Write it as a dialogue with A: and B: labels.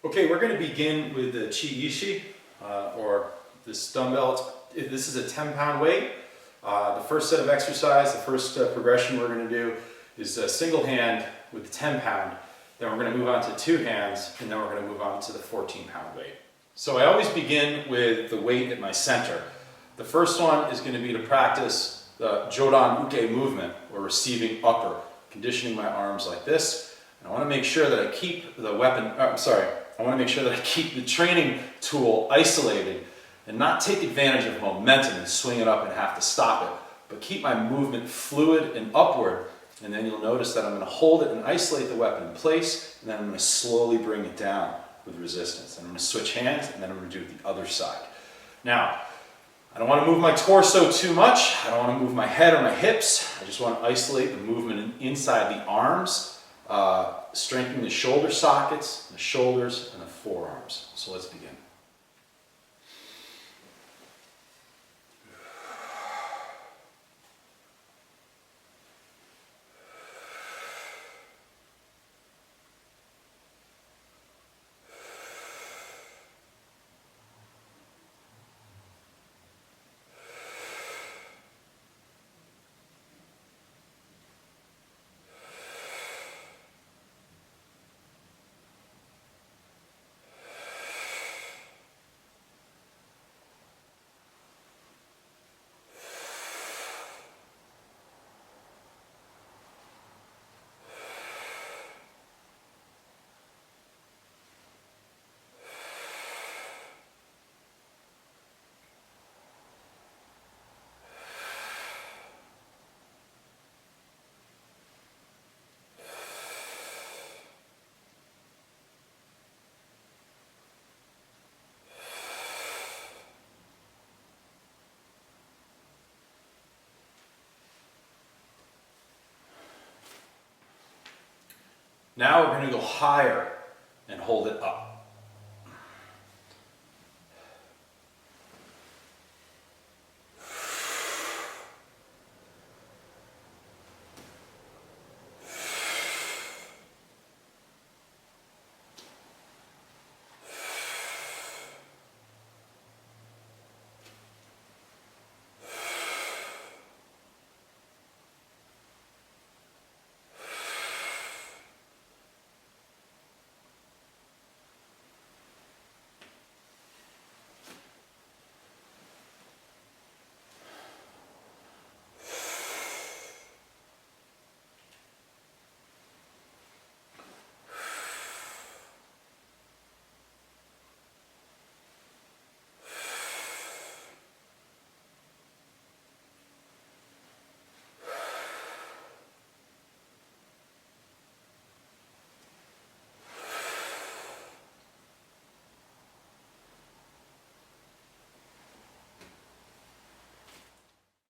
A: Okay, we're going to begin with the Chi Ishi, or this dumbbell. This is a 10-pound weight. The first set of exercise, the first progression we're going to do is a single hand with the 10-pound. Then we're going to move on to two hands, and then we're going to move on to the 14-pound weight. So I always begin with the weight at my center. The first one is going to be to practice the Jodan Uke movement, or receiving upper, conditioning my arms like this. And I want to make sure that I keep the weapon, I want to make sure that I keep the training tool isolated and not take advantage of momentum and swing it up and have to stop it, but keep my movement fluid and upward. And then you'll notice that I'm going to hold it and isolate the weapon in place, and then I'm going to slowly bring it down with resistance. And I'm going to switch hands, and then I'm going to do it the other side. Now, I don't want to move my torso too much. I don't want to move my head or my hips. I just want to isolate the movement inside the arms, strengthening the shoulder sockets, the shoulders, and the forearms. So let's begin. Now we're going to go higher and hold it up.